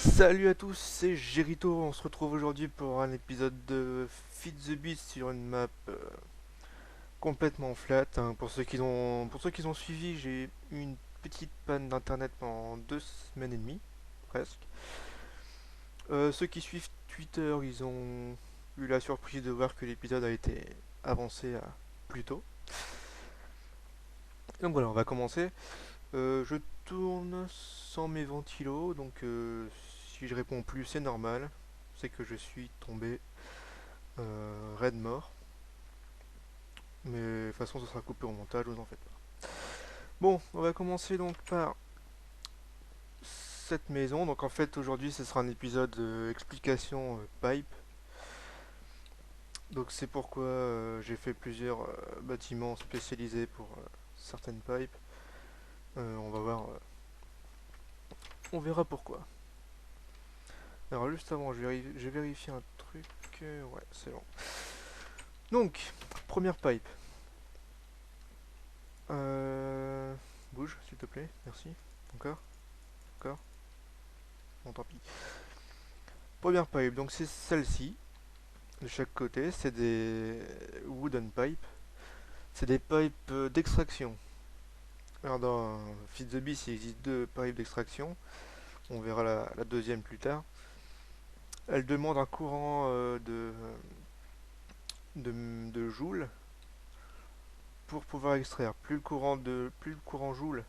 Salut à tous, c'est Gérito, on se retrouve aujourd'hui pour un épisode de Feed the Beast sur une map complètement flat, hein. Pour ceux qui ont suivi, j'ai eu une petite panne d'internet pendant 2 semaines et demie, presque. Ceux qui suivent Twitter, ils ont eu la surprise de voir que l'épisode a été avancé à plus tôt. Donc voilà, on va commencer. Je tourne sans mes ventilos, donc si je réponds plus, c'est normal. C'est que je suis tombé raid mort. Mais de toute façon, ça sera coupé au montage, vous en faites pas. Bon, on va commencer donc par cette maison. Donc en fait, aujourd'hui, ce sera un épisode explication pipe. Donc c'est pourquoi j'ai fait plusieurs bâtiments spécialisés pour certaines pipes. On va voir, on verra pourquoi. Alors juste avant, je vérifie un truc. Ouais, c'est bon. Donc, première pipe. Euh, Bouge, s'il te plaît, merci. Encore, encore. Bon, tant pis. Première pipe, donc c'est celle-ci. De chaque côté, c'est des wooden pipes. C'est des pipes d'extraction. Alors dans Feed the Beast, il existe deux pipes d'extraction. On verra la deuxième plus tard. Elle demande un courant de joules pour pouvoir extraire. Plus le courant joule,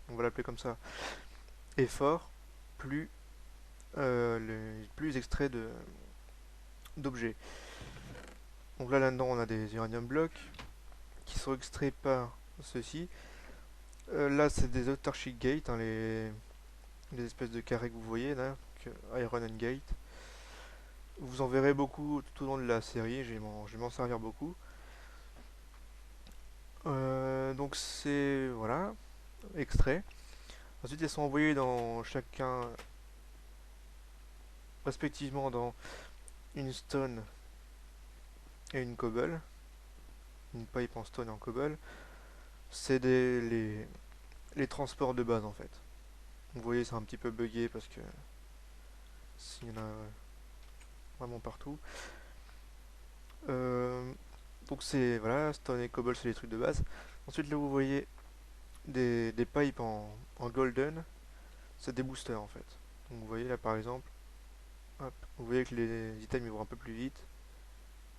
on va l'appeler comme ça, est fort, plus extrait d'objets. Donc là-dedans, on a des uranium blocks qui sont extraits par ceci. Là, c'est des autarchic gates, hein, les espèces de carrés que vous voyez là, donc, Iron and Gate. Vous en verrez beaucoup tout au long de la série, je vais m'en servir beaucoup. Donc c'est, voilà, extrait. Ensuite, elles sont envoyées dans chacun, respectivement dans une stone et une cobble. Une pipe en stone et en cobble. C'est les transports de base en fait. Vous voyez, c'est un petit peu buggé parce que s'il y en a vraiment partout. Euh, donc c'est, voilà, stone et cobble, c'est les trucs de base. Ensuite, là, vous voyez des pipes en golden, c'est des boosters en fait. Donc vous voyez là par exemple, hop, vous voyez que les items ils vont un peu plus vite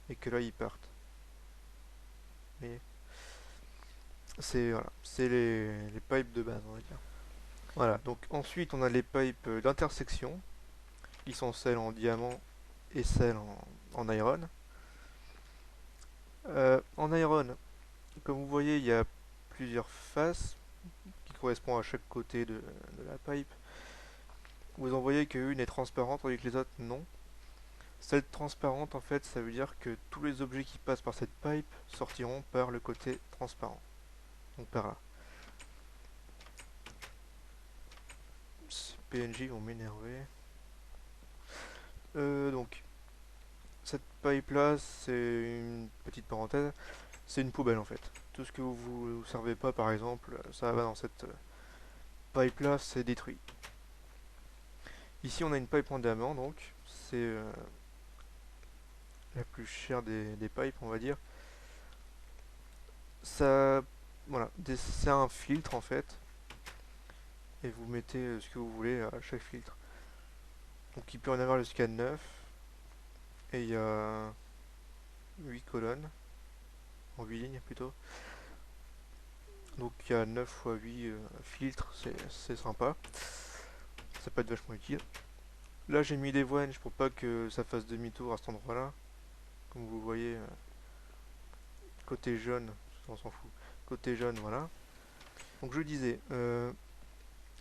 et que là ils partent. Mais c'est, voilà, c'est les pipes de base, on va dire. Voilà, donc ensuite on a les pipes d'intersection qui sont celles en diamant et celles en iron. En iron, comme vous voyez, il y a plusieurs faces qui correspondent à chaque côté de la pipe. Vous en voyez qu'une est transparente tandis que les autres non. Celle transparente, en fait, ça veut dire que tous les objets qui passent par cette pipe sortiront par le côté transparent. Donc par là. Ces PNJ vont m'énerver. Donc, cette pipe là, c'est une petite parenthèse, c'est une poubelle en fait. Tout ce que vous servez pas, par exemple, ça va dans cette pipe là, c'est détruit. Ici, on a une pipe en diamant, donc c'est la plus chère des pipes, on va dire. Ça, voilà, c'est un filtre en fait, et vous mettez ce que vous voulez à chaque filtre. Donc il peut en avoir jusqu'à 9, et il y a 8 colonnes, en 8 lignes plutôt. Donc il y a 9 fois 8 filtres, c'est sympa. Ça peut être vachement utile. Là j'ai mis des wedges pour pas que ça fasse demi-tour à cet endroit-là. Comme vous voyez, côté jaune, on s'en fout. Côté jaune, voilà. Donc je disais,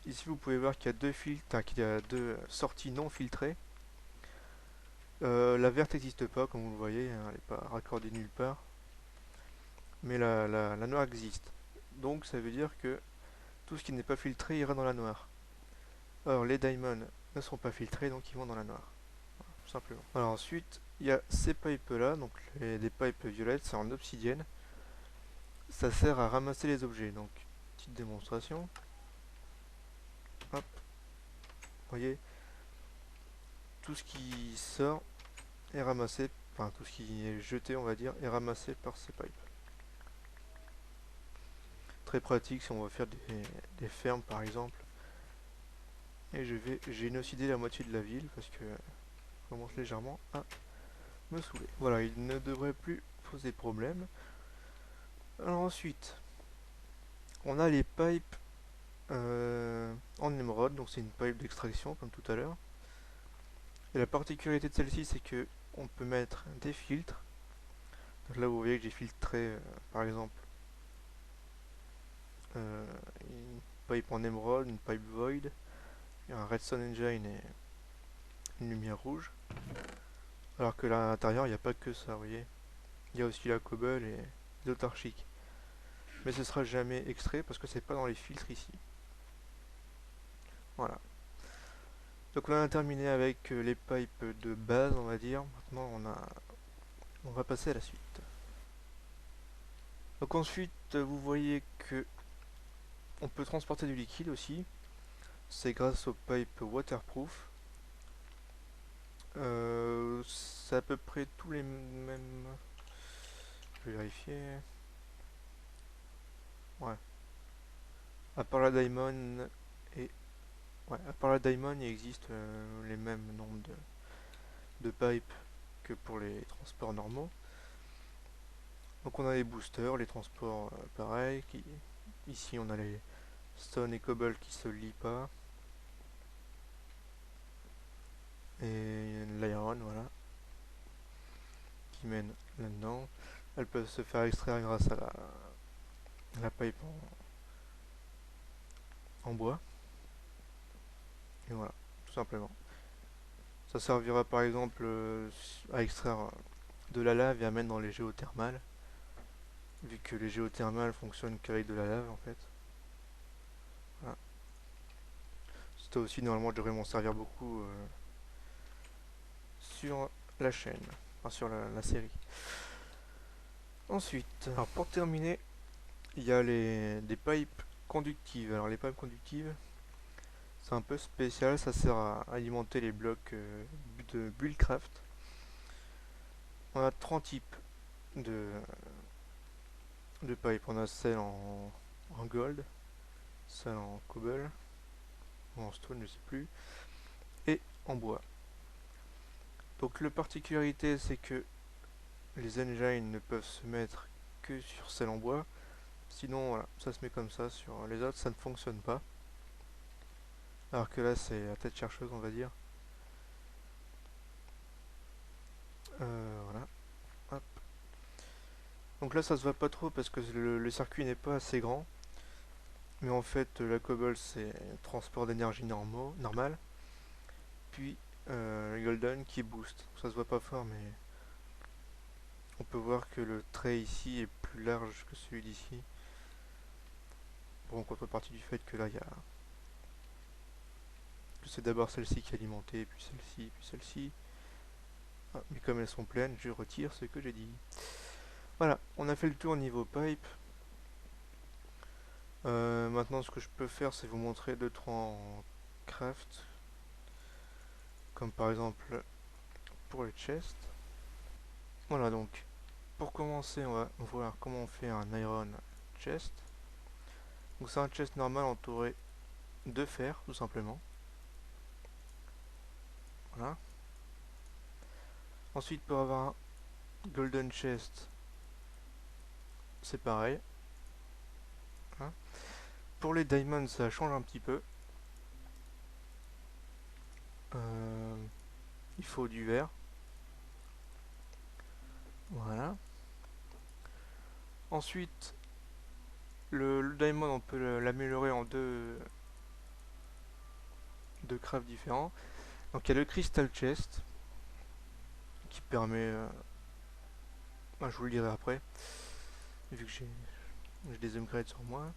ici vous pouvez voir qu'il y a deux filtres, qu'il y a deux sorties non filtrées. La verte n'existe pas, comme vous le voyez, hein, elle n'est pas raccordée nulle part. Mais la noire existe. Donc ça veut dire que tout ce qui n'est pas filtré ira dans la noire. Or les diamonds ne sont pas filtrés, donc ils vont dans la noire. Voilà, tout simplement. Alors ensuite, il y a ces pipes là, donc des pipes violettes, c'est en obsidienne. Ça sert à ramasser les objets. Donc, petite démonstration. Hop, vous voyez, tout ce qui sort est ramassé, enfin tout ce qui est jeté on va dire, est ramassé par ces pipes. Très pratique si on va faire des fermes par exemple. Et je vais génocider la moitié de la ville parce que je commence légèrement à me saouler. Voilà, il ne devrait plus poser problème. Alors ensuite, on a les pipes en émeraude, donc c'est une pipe d'extraction comme tout à l'heure. Et la particularité de celle-ci, c'est que on peut mettre des filtres. Donc là, vous voyez que j'ai filtré, par exemple, une pipe en émeraude, une pipe void, et un redstone engine et une lumière rouge. Alors que là, à l'intérieur, il n'y a pas que ça, vous voyez. Il y a aussi la cobble et l'autarchique. Mais ce sera jamais extrait parce que c'est pas dans les filtres ici. Voilà. Donc on a terminé avec les pipes de base, on va dire. Maintenant, on va passer à la suite. Donc ensuite, vous voyez que on peut transporter du liquide aussi. C'est grâce aux pipes waterproof. C'est à peu près tous les mêmes. Je vais vérifier. Ouais. À part la diamond et ouais, à part la diamond, il existe les mêmes nombres de pipes que pour les transports normaux. Donc on a les boosters, les transports pareil. Ici on a les stone et cobble qui se lient pas. Et l'iron, voilà, qui mène là-dedans. Elles peuvent se faire extraire grâce à la pipe en bois. Et voilà, tout simplement. Ça servira par exemple à extraire de la lave et à mettre dans les géothermales, vu que les géothermales fonctionnent qu'avec de la lave en fait. Voilà. Ça aussi normalement devrait m'en servir beaucoup sur la chaîne, enfin sur la série. Ensuite, alors pour terminer, il y a des pipes conductives. Alors les pipes conductives, c'est un peu spécial, ça sert à alimenter les blocs de Buildcraft. On a 30 types de, de pipes. On a celle en gold, celle en cobble, ou en stone, je sais plus, et en bois. Donc la particularité, c'est que les engines ne peuvent se mettre que sur celle en bois. Sinon, voilà, ça se met comme ça. Sur les autres, ça ne fonctionne pas. Alors que là, c'est la tête chercheuse, on va dire. Voilà. Hop. Donc là, ça se voit pas trop parce que le circuit n'est pas assez grand. Mais en fait, la cobble, c'est transport d'énergie normal. Puis le golden qui booste. Ça se voit pas fort, mais on peut voir que le trait ici est plus large que celui d'ici. Bon, en contrepartie du fait que là, il y a que c'est d'abord celle-ci qui est alimentée, puis celle-ci, puis celle-ci. Ah, mais comme elles sont pleines, je retire ce que j'ai dit. Voilà, on a fait le tour niveau pipe. Maintenant, ce que je peux faire, c'est vous montrer 2-3 en craft. Comme par exemple pour les chests. Voilà, donc pour commencer, on va voir comment on fait un iron chest. Donc c'est un chest normal entouré de fer, tout simplement. Voilà. Ensuite, pour avoir un golden chest, c'est pareil. Hein. Pour les diamonds, ça change un petit peu. Euh, il faut du verre. Voilà. Ensuite, le diamond, on peut l'améliorer en deux crafts différents. Donc il y a le crystal chest qui permet, je vous le dirai après, vu que j'ai des upgrades sur moi.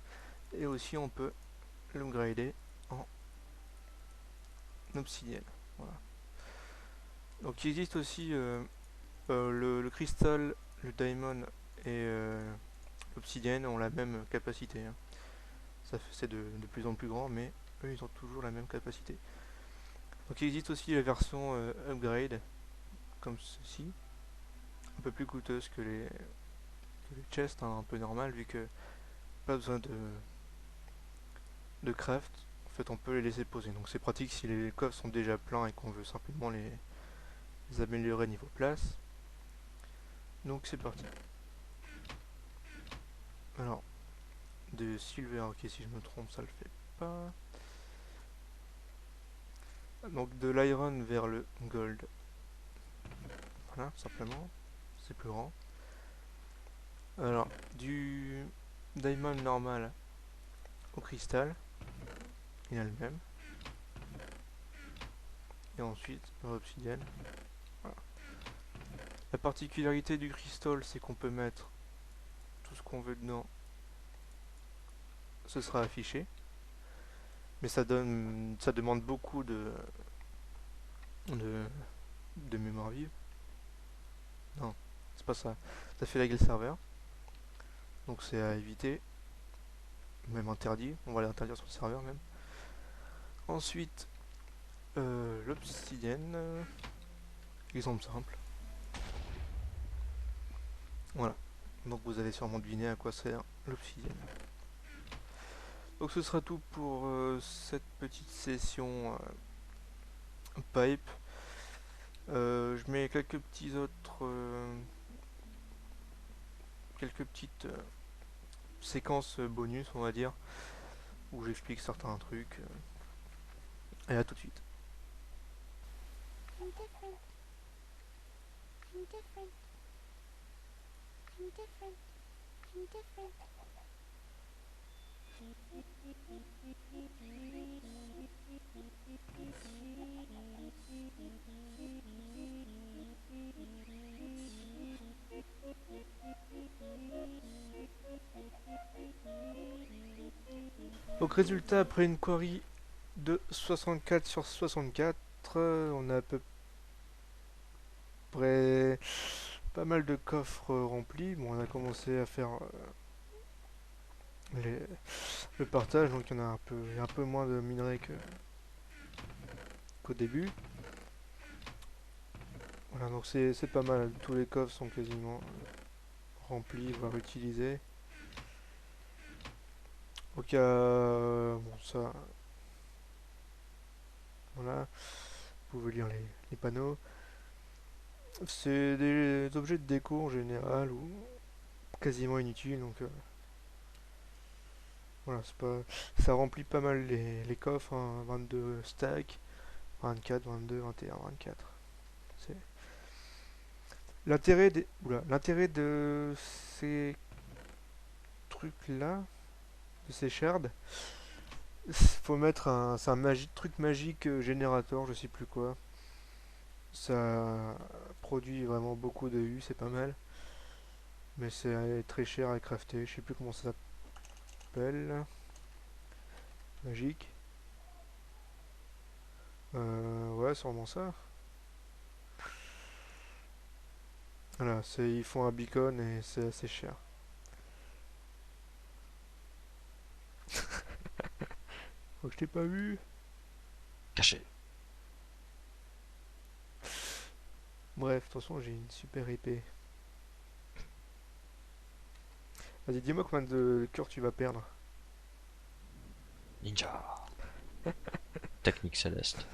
Et aussi on peut l'upgrader en obsidienne. Voilà. Donc il existe aussi le cristal, le diamond et l'obsidienne ont la même capacité. Hein. C'est de plus en plus grand, mais eux ils ont toujours la même capacité. Donc il existe aussi la version upgrade, comme ceci, un peu plus coûteuse que les chests, hein, un peu normal, vu que pas besoin de craft. En fait, on peut les laisser poser. Donc c'est pratique si les coffres sont déjà pleins et qu'on veut simplement les améliorer niveau place. Donc c'est parti. Alors, de silver, ok, si je me trompe, ça le fait pas. Donc de l'iron vers le gold. Voilà, simplement. C'est plus grand. Alors, du diamond normal au cristal, il a le même. Et ensuite, l'obsidienne. Voilà. La particularité du cristal, c'est qu'on peut mettre tout ce qu'on veut dedans. Ce sera affiché. Mais ça demande beaucoup de, de mémoire vive. Non, c'est pas ça. Ça fait laguer le serveur. Donc c'est à éviter. Même interdit. On va l'interdire sur le serveur même. Ensuite, l'obsidienne. Exemple simple. Voilà. Donc vous allez sûrement deviner à quoi sert l'obsidienne. Donc ce sera tout pour cette petite session pipe. Je mets quelques petites séquences bonus, on va dire, où j'explique certains trucs. Et à tout de suite. I'm different. I'm different. I'm different. I'm different. Donc résultat, après une query de 64 sur 64, on a à peu près pas mal de coffres remplis. Bon, on a commencé à faire le partage, donc il y en a un peu moins de minerais qu'au début. Voilà, donc c'est pas mal. Tous les coffres sont quasiment remplis, voire utilisés. Donc il y a... Bon, ça... Voilà, vous pouvez lire les panneaux. C'est des objets de déco en général, ou quasiment inutiles, donc... voilà, c'est pas... Ça remplit pas mal les coffres, hein, 22 stacks, 24, 22, 21, 24. C'est... L'intérêt de ces trucs-là, de ces shards, faut mettre un... C'est un truc magique générateur, je sais plus quoi. Ça produit vraiment beaucoup de U, c'est pas mal. Mais c'est très cher à crafter, je sais plus comment ça s'appelle. Magique. Ouais, sûrement ça. Voilà, ils font un beacon et c'est assez cher. Oh, je t'ai pas vu. Caché. Bref, de toute façon, j'ai une super épée. Vas-y, dis-moi combien de cœurs tu vas perdre. Ninja. Technique céleste.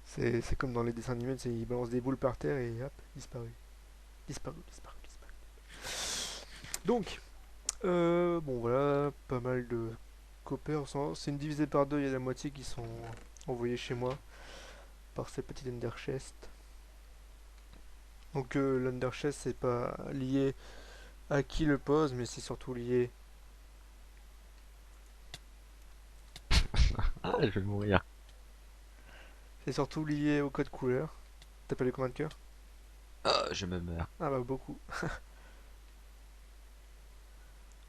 C'est comme dans les dessins animés, ils balancent des boules par terre et hop, disparu. Disparu, disparu, disparu. Donc, bon voilà, pas mal de copper. C'est une divisée par deux, il y a la moitié qui sont envoyés chez moi par ces petites Ender Chest. Donc l'Under Chest c'est pas lié à qui le pose, mais c'est surtout lié. Ah, je vais mourir. C'est surtout lié au code couleur. T'as pas les combien de cœur? Ah, je me meurs. Ah bah beaucoup.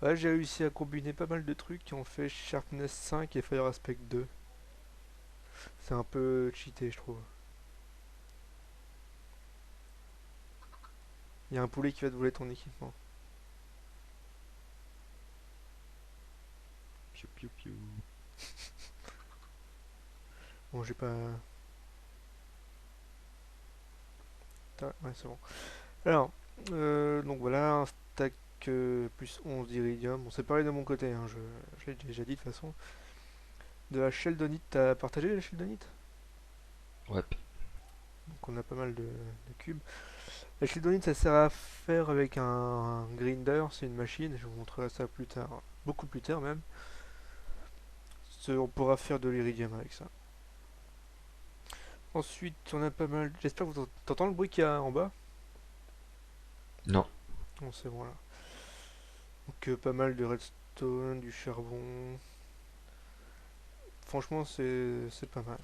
Ouais, j'ai réussi à combiner pas mal de trucs qui ont fait Sharpness 5 et Fire Aspect 2. C'est un peu cheaté, je trouve. Il y a un poulet qui va te voler ton équipement. Piou piou piou. Bon, j'ai pas. Ouais, c'est bon. Alors, donc voilà, un stack plus 11 d'iridium. Bon, c'est pareil de mon côté, hein, j'ai déjà dit de toute façon. De la sheldonite, t'as partagé la sheldonite? Ouais. Donc on a pas mal de cubes. La sheldonite, ça sert à faire avec un grinder, c'est une machine, je vous montrerai ça plus tard, beaucoup plus tard même. On pourra faire de l'iridium avec ça. Ensuite, on a pas mal. J'espère que vous t'entends le bruit qu'il y a en bas. Non. Bon, c'est bon là. Donc, pas mal de redstone, du charbon. Franchement, c'est pas mal.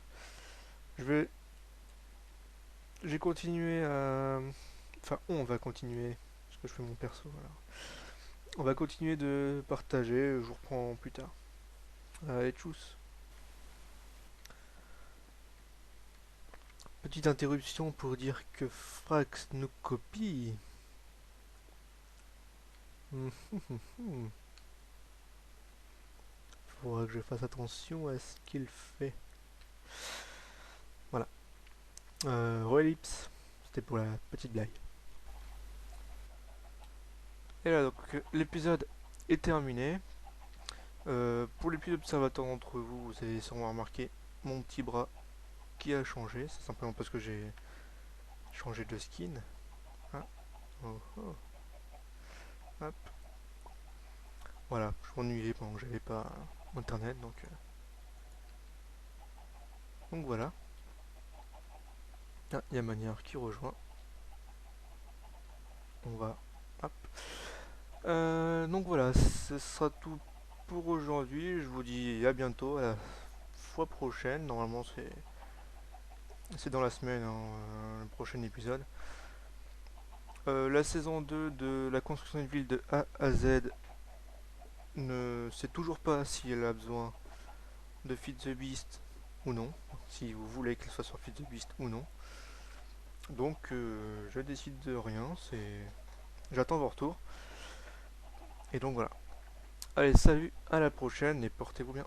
Je vais. J'ai continué à. Enfin, on va continuer. Parce que je fais mon perso. Voilà. On va continuer de partager. Je vous reprends plus tard. Allez, tchuss. Petite interruption pour dire que Frax nous copie. Faudra que je fasse attention à ce qu'il fait. Voilà. Roelips, c'était pour la petite blague. Et là, donc, l'épisode est terminé. Pour les plus observateurs d'entre vous, vous avez sûrement remarqué mon petit bras qui a changé. C'est simplement parce que j'ai changé de skin. Ah, oh, oh. Hop. Voilà, je m'ennuyais pendant que j'avais pas internet, donc voilà. Ah, il y a Manière qui rejoint. On va. Hop. Donc voilà, ce sera tout pour aujourd'hui. Je vous dis à bientôt, à la fois prochaine. Normalement, c'est dans la semaine, hein, le prochain épisode. La saison 2 de la construction d'une ville de A à Z ne sait toujours pas si elle a besoin de Feed the Beast ou non. Si vous voulez qu'elle soit sur Feed the Beast ou non. Donc je décide de rien. J'attends vos retours. Et donc voilà. Allez, salut, à la prochaine et portez-vous bien.